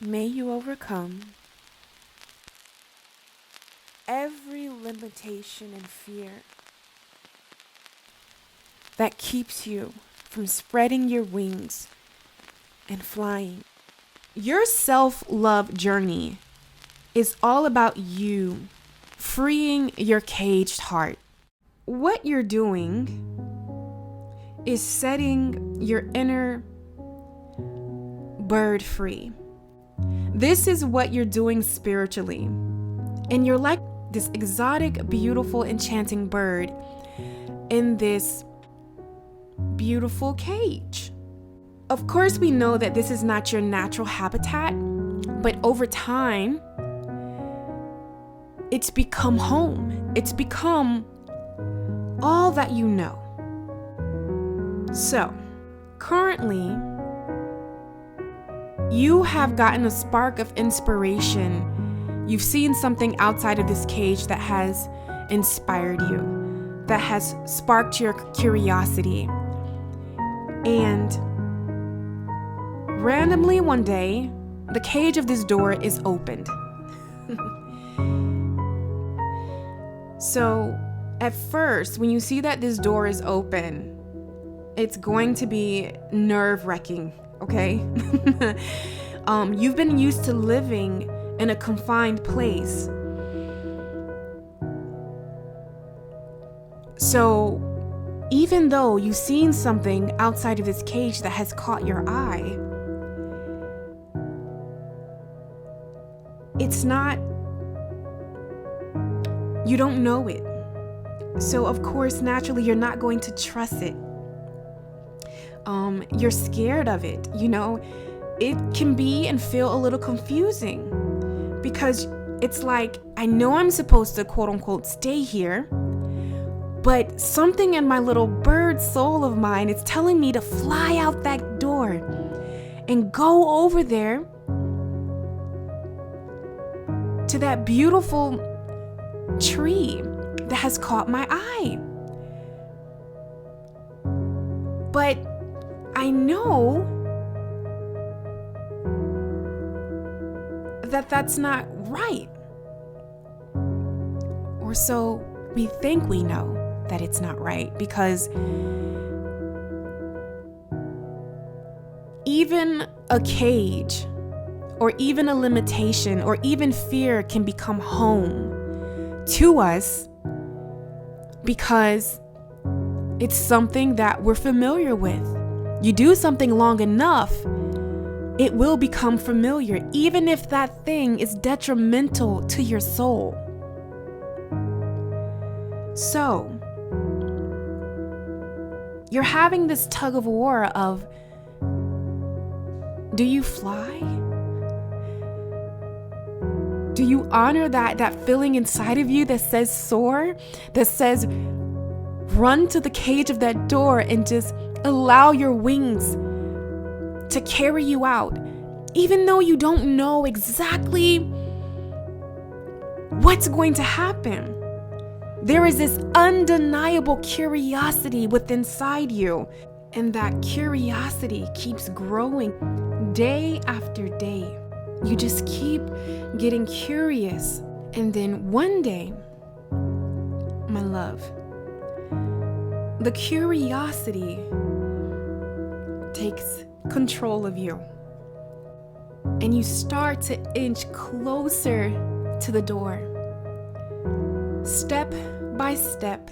May you overcome every limitation and fear that keeps you from spreading your wings and flying. Your self-love journey is all about you freeing your caged heart. What you're doing is setting your inner bird free. This is what you're doing spiritually. And you're like this exotic, beautiful, enchanting bird in this beautiful cage. Of course, we know that this is not your natural habitat, but over time, it's become home. It's become all that you know. So, currently, you have gotten a spark of inspiration. You've seen something outside of this cage that has inspired you, that has sparked your curiosity. And randomly one day, the cage of this door is opened. So, at first, when you see that this door is open, it's going to be nerve-wracking, okay? You've been used to living in a confined place. So, even though you've seen something outside of this cage that has caught your eye, it's not, you don't know it. So of course, naturally, you're not going to trust it. You're scared of it, you know? It can be and feel a little confusing because it's like, I know I'm supposed to quote unquote stay here, but something in my little bird soul of mine is telling me to fly out that door and go over there to that beautiful tree that has caught my eye. But I know that that's not right. Or so we think we know that it's not right, because even a cage or even a limitation or even fear can become home to us because it's something that we're familiar with. You do something long enough, it will become familiar, even if that thing is detrimental to your soul. So, you're having this tug of war of, do you fly? Do you honor that feeling inside of you that says soar, that says run to the cage of that door and just allow your wings to carry you out, even though you don't know exactly what's going to happen? There is this undeniable curiosity within inside you, and that curiosity keeps growing day after day. You just keep getting curious, and then one day, my love, the curiosity takes control of you, and you start to inch closer to the door, step by step,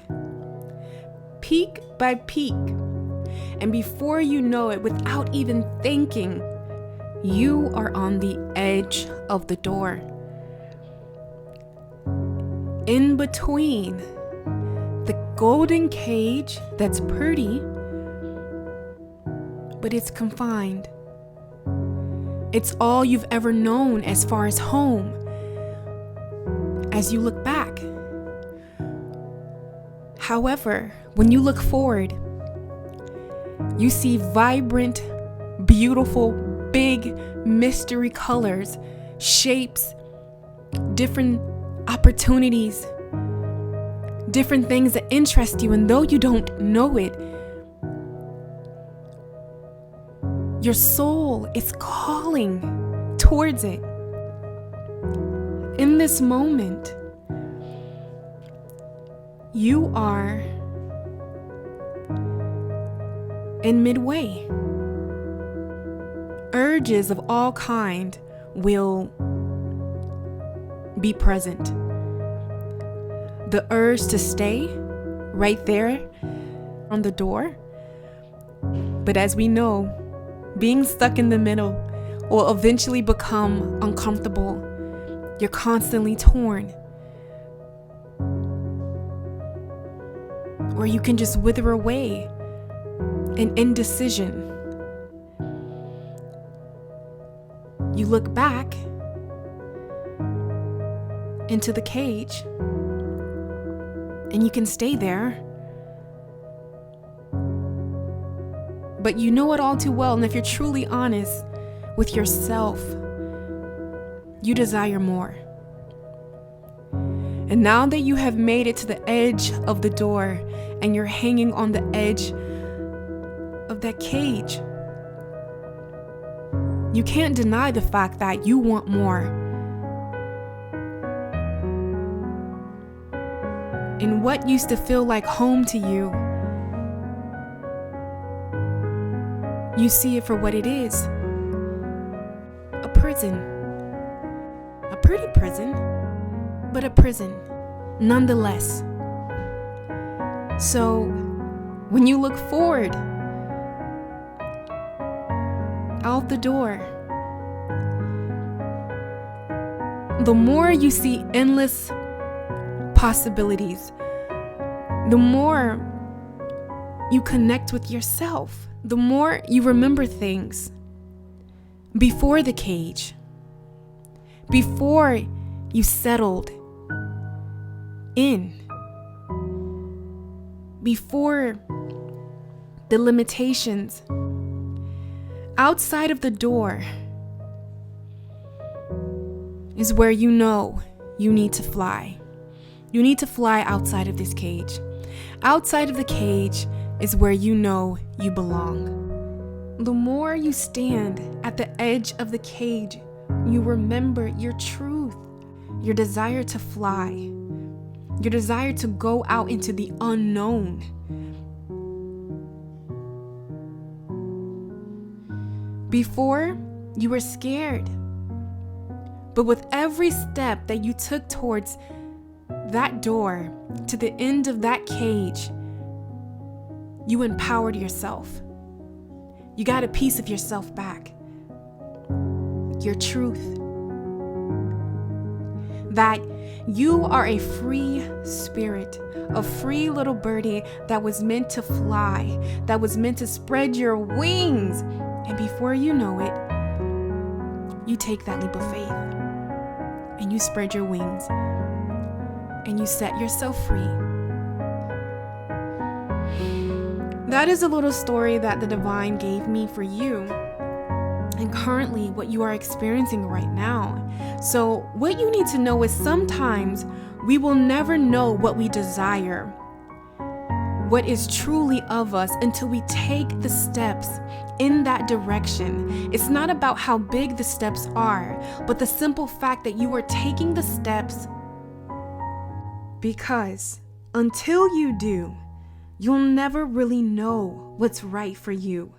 peak by peak, and before you know it, without even thinking, you are on the edge of the door. In between the golden cage that's pretty, but it's confined. It's all you've ever known as far as home. As you look back. However, when you look forward, you see vibrant, beautiful, big mystery colors, shapes, different opportunities, different things that interest you, and though you don't know it, your soul is calling towards it. In this moment, you are in midway. Urges of all kind will be present. The urge to stay right there on the door. But as we know, being stuck in the middle will eventually become uncomfortable. You're constantly torn. Or you can just wither away in indecision. You look back into the cage and you can stay there. But you know it all too well, and if you're truly honest with yourself, you desire more. And now that you have made it to the edge of the door and you're hanging on the edge of that cage, you can't deny the fact that you want more. And what used to feel like home to you, you see it for what it is. A prison. A pretty prison, but a prison nonetheless. So when you look forward out the door, the more you see endless possibilities, the more you connect with yourself, the more you remember things before the cage, before you settled in, before the limitations outside of the door is where you know you need to fly. You need to fly outside of this cage. Outside of the cage is where you know you belong. The more you stand at the edge of the cage, you remember your truth, your desire to fly, your desire to go out into the unknown. Before, you were scared, but with every step that you took towards that door, to the end of that cage, you empowered yourself. You got a piece of yourself back. Your truth. That you are a free spirit, a free little birdie that was meant to fly, that was meant to spread your wings. And before you know it, you take that leap of faith and you spread your wings and you set yourself free. That is a little story that the divine gave me for you, and currently what you are experiencing right now. So what you need to know is sometimes we will never know what we desire, what is truly of us, until we take the steps in that direction. It's not about how big the steps are, but the simple fact that you are taking the steps, because until you do, you'll never really know what's right for you.